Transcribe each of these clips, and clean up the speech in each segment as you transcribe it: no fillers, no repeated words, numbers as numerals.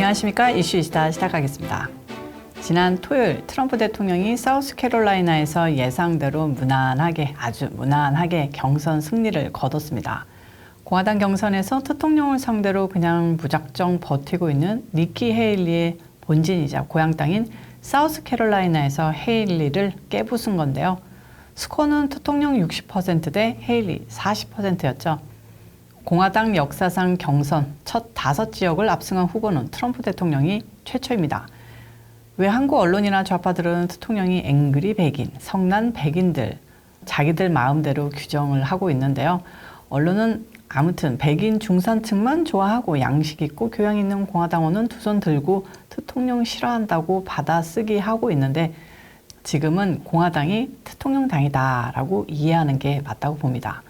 안녕하십니까. 이슈이시다 시작하겠습니다. 지난 토요일 트럼프 대통령이 사우스캐롤라이나에서 예상대로 아주 무난하게 경선 승리를 거뒀습니다. 공화당 경선에서 대통령을 상대로 그냥 무작정 버티고 있는 니키 헤일리의 본진이자 고향 땅인 사우스캐롤라이나에서 헤일리를 깨부순 건데요. 스코어는 대통령 60%대 헤일리 40%였죠. 공화당 역사상 경선 첫 5지역을 압승한 후보는 트럼프 대통령이 최초입니다. 왜 한국 언론이나 좌파들은 대통령이 앵그리 백인, 성난 백인들, 자기들 마음대로 규정을 하고 있는데요. 언론은 아무튼 백인 중산층만 좋아하고 양식 있고 교양 있는 공화당원은 두 손 들고 대통령 싫어한다고 받아쓰기 하고 있는데 지금은 공화당이 대통령당이다라고 이해하는 게 맞다고 봅니다.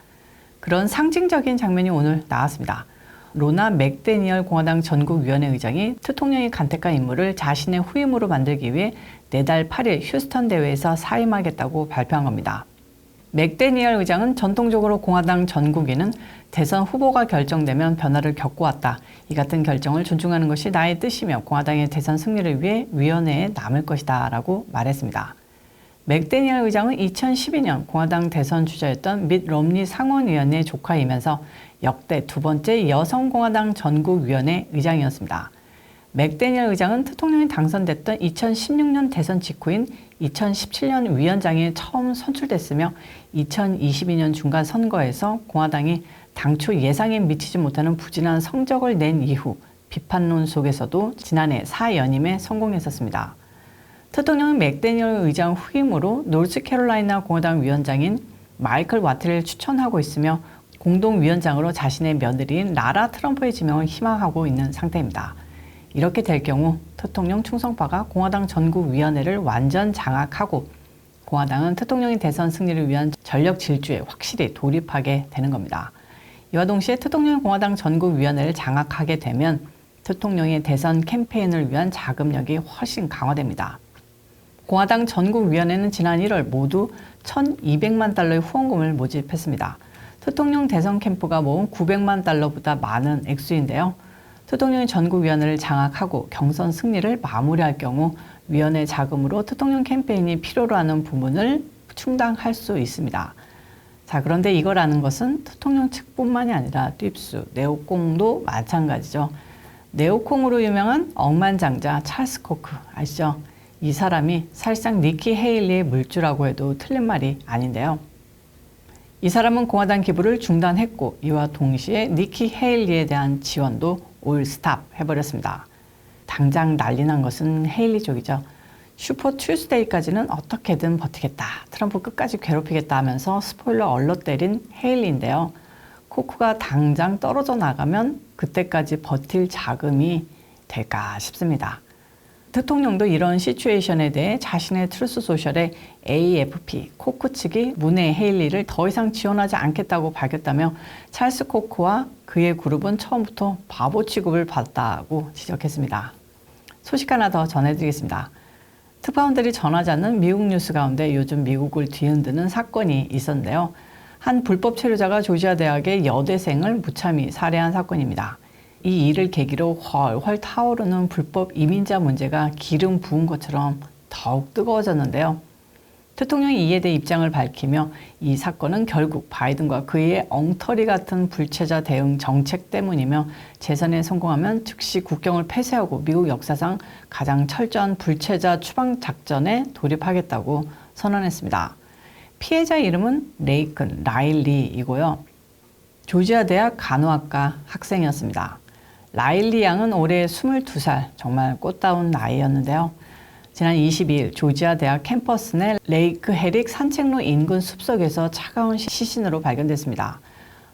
그런 상징적인 장면이 오늘 나왔습니다. 로나 맥데니얼 공화당 전국위원회 의장이 대통령의 간택한 인물을 자신의 후임으로 만들기 위해 내달 8일 휴스턴 대회에서 사임하겠다고 발표한 겁니다. 맥데니얼 의장은 전통적으로 공화당 전국위는 대선 후보가 결정되면 변화를 겪어왔다. 이 같은 결정을 존중하는 것이 나의 뜻이며 공화당의 대선 승리를 위해 위원회에 남을 것이다 라고 말했습니다. 맥데니얼 의장은 2012년 공화당 대선 주자였던 밋 롬니 상원의원의 조카이면서 역대 두 번째 여성공화당 전국위원회 의장이었습니다. 맥데니얼 의장은 대통령이 당선됐던 2016년 대선 직후인 2017년 위원장에 처음 선출됐으며 2022년 중간 선거에서 공화당이 당초 예상에 미치지 못하는 부진한 성적을 낸 이후 비판론 속에서도 지난해 사연임에 성공했었습니다. 대통령은 맥데니얼 의장 후임으로 노스캐롤라이나 공화당 위원장인 마이클 와트를 추천하고 있으며 공동위원장으로 자신의 며느리인 라라 트럼프의 지명을 희망하고 있는 상태입니다. 이렇게 될 경우 대통령 충성파가 공화당 전국위원회를 완전 장악하고 공화당은 대통령의 대선 승리를 위한 전력 질주에 확실히 돌입하게 되는 겁니다. 이와 동시에 대통령이 공화당 전국위원회를 장악하게 되면 대통령의 대선 캠페인을 위한 자금력이 훨씬 강화됩니다. 공화당 전국위원회는 지난 1월 모두 1,200만 달러의 후원금을 모집했습니다. 대통령 대선 캠프가 모은 900만 달러보다 많은 액수인데요. 대통령이 전국위원회를 장악하고 경선 승리를 마무리할 경우 위원회 자금으로 대통령 캠페인이 필요로 하는 부분을 충당할 수 있습니다. 자, 그런데 이거라는 것은 대통령 측뿐만이 아니라 뎁스, 네오콩도 마찬가지죠. 네오콩으로 유명한 억만장자 찰스 코크 아시죠? 이 사람이 사실상 니키 헤일리의 물주라고 해도 틀린 말이 아닌데요. 이 사람은 공화당 기부를 중단했고 이와 동시에 니키 헤일리에 대한 지원도 올 스탑 해버렸습니다. 당장 난리 난 것은 헤일리 쪽이죠. 슈퍼 튜스데이까지는 어떻게든 버티겠다. 트럼프 끝까지 괴롭히겠다 하면서 스포일러 얼러 때린 헤일리인데요. 코크가 당장 떨어져 나가면 그때까지 버틸 자금이 될까 싶습니다. 대통령도 이런 시츄에이션에 대해 자신의 트루스 소셜에 AFP, 코크 측이 문의 헤일리를 더 이상 지원하지 않겠다고 밝혔다며 찰스 코크와 그의 그룹은 처음부터 바보 취급을 받았다고 지적했습니다. 소식 하나 더 전해드리겠습니다. 특파원들이 전하지 않는 미국 뉴스 가운데 요즘 미국을 뒤흔드는 사건이 있었는데요. 한 불법 체류자가 조지아 대학의 여대생을 무참히 살해한 사건입니다. 이 일을 계기로 훨훨 타오르는 불법 이민자 문제가 기름 부은 것처럼 더욱 뜨거워졌는데요. 대통령이 이에 대해 입장을 밝히며 이 사건은 결국 바이든과 그의 엉터리 같은 불체자 대응 정책 때문이며 재선에 성공하면 즉시 국경을 폐쇄하고 미국 역사상 가장 철저한 불체자 추방 작전에 돌입하겠다고 선언했습니다. 피해자 이름은 레이큰 라일리이고요. 조지아 대학 간호학과 학생이었습니다. 라일리 양은 올해 22살, 정말 꽃다운 나이였는데요. 지난 22일 조지아 대학 캠퍼스 내 레이크 헤릭 산책로 인근 숲속에서 차가운 시신으로 발견됐습니다.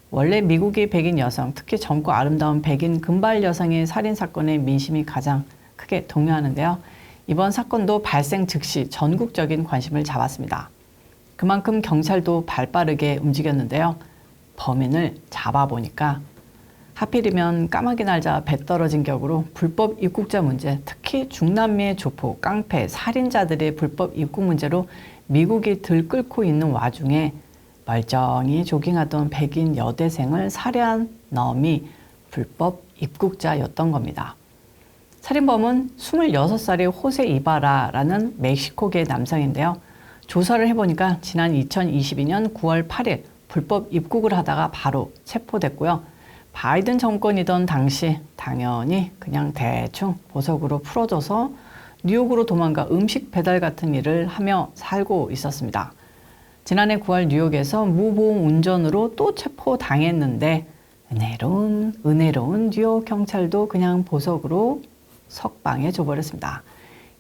원래 미국의 백인 여성, 특히 젊고 아름다운 백인 금발 여성의 살인 사건에 민심이 가장 크게 동요하는데요. 이번 사건도 발생 즉시 전국적인 관심을 잡았습니다. 그만큼 경찰도 발빠르게 움직였는데요. 범인을 잡아보니까 하필이면 까마귀 날자 배 떨어진 격으로 불법 입국자 문제, 특히 중남미의 조폭, 깡패, 살인자들의 불법 입국 문제로 미국이 들끓고 있는 와중에 멀쩡히 조깅하던 백인 여대생을 살해한 놈이 불법 입국자였던 겁니다. 살인범은 26살의 호세 이바라라는 멕시코계 남성인데요. 조사를 해보니까 지난 2022년 9월 8일 불법 입국을 하다가 바로 체포됐고요. 바이든 정권이던 당시 당연히 그냥 대충 보석으로 풀어줘서 뉴욕으로 도망가 음식 배달 같은 일을 하며 살고 있었습니다. 지난해 9월 뉴욕에서 무보험 운전으로 또 체포당했는데 은혜로운 뉴욕 경찰도 그냥 보석으로 석방해 줘버렸습니다.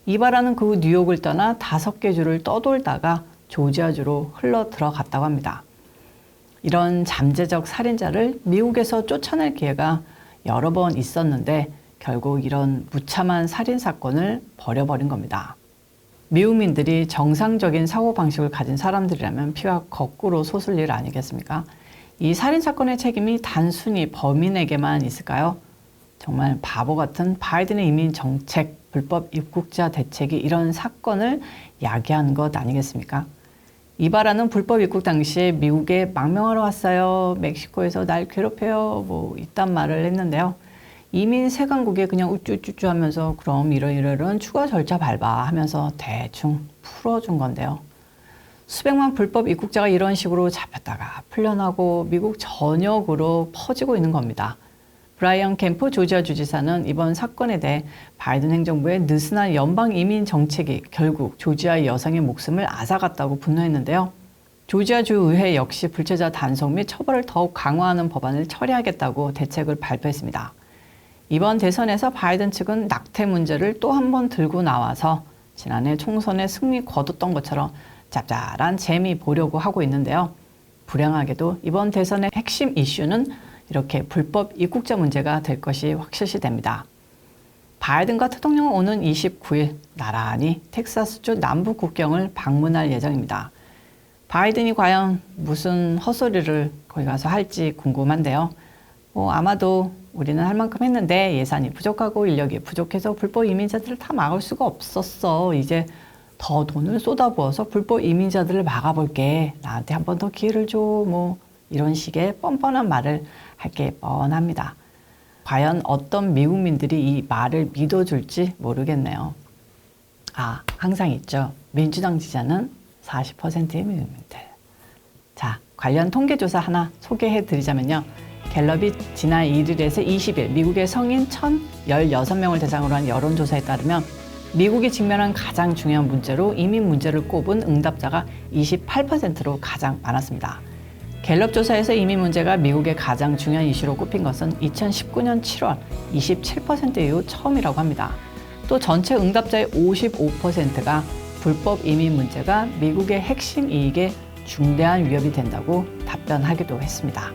이바라는 그 후 뉴욕을 떠나 5개 주를 떠돌다가 조지아주로 흘러 들어갔다고 합니다. 이런 잠재적 살인자를 미국에서 쫓아낼 기회가 여러 번 있었는데 결국 이런 무참한 살인사건을 벌여버린 겁니다. 미국민들이 정상적인 사고방식을 가진 사람들이라면 피가 거꾸로 솟을 일 아니겠습니까? 이 살인사건의 책임이 단순히 범인에게만 있을까요? 정말 바보 같은 바이든의 이민 정책, 불법 입국자 대책이 이런 사건을 야기한 것 아니겠습니까? 이바라는 불법 입국 당시에 미국에 망명하러 왔어요. 멕시코에서 날 괴롭혀요. 이딴 말을 했는데요. 이민 세관국에 그냥 우쭈쭈쭈 하면서 그럼 이런 추가 절차 밟아 하면서 대충 풀어준 건데요. 수백만 불법 입국자가 이런 식으로 잡혔다가 풀려나고 미국 전역으로 퍼지고 있는 겁니다. 브라이언 캠프 조지아 주지사는 이번 사건에 대해 바이든 행정부의 느슨한 연방 이민 정책이 결국 조지아의 여성의 목숨을 앗아갔다고 분노했는데요. 조지아주 의회 역시 불체자 단속 및 처벌을 더욱 강화하는 법안을 처리하겠다고 대책을 발표했습니다. 이번 대선에서 바이든 측은 낙태 문제를 또 한 번 들고 나와서 지난해 총선에 승리 거뒀던 것처럼 짭짤한 재미 보려고 하고 있는데요. 불행하게도 이번 대선의 핵심 이슈는 이렇게 불법 입국자 문제가 될 것이 확실시됩니다. 바이든과 대통령은 오는 29일 나란히 텍사스주 남부 국경을 방문할 예정입니다. 바이든이 과연 무슨 헛소리를 거기 가서 할지 궁금한데요. 아마도 우리는 할 만큼 했는데 예산이 부족하고 인력이 부족해서 불법 이민자들을 다 막을 수가 없었어. 이제 더 돈을 쏟아부어서 불법 이민자들을 막아볼게. 나한테 한 번 더 기회를 줘. 이런 식의 뻔뻔한 말을 할 게 뻔합니다. 과연 어떤 미국민들이 이 말을 믿어줄지 모르겠네요. 항상 있죠. 민주당 지지자는 40%의 미국민들. 자, 관련 통계조사 하나 소개해드리자면요. 갤럽이 지난 1일에서 20일 미국의 성인 1,016명을 대상으로 한 여론조사에 따르면 미국이 직면한 가장 중요한 문제로 이민 문제를 꼽은 응답자가 28%로 가장 많았습니다. 갤럽 조사에서 이민 문제가 미국의 가장 중요한 이슈로 꼽힌 것은 2019년 7월 27% 이후 처음이라고 합니다. 또 전체 응답자의 55%가 불법 이민 문제가 미국의 핵심 이익에 중대한 위협이 된다고 답변하기도 했습니다.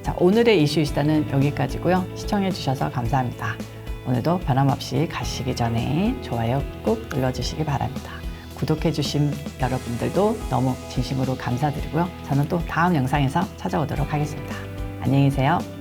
자, 오늘의 이슈 시다는 여기까지고요. 시청해주셔서 감사합니다. 오늘도 변함없이 가시기 전에 좋아요 꼭 눌러주시기 바랍니다. 구독해주신 여러분들도 너무 진심으로 감사드리고요. 저는 또 다음 영상에서 찾아오도록 하겠습니다. 안녕히 계세요.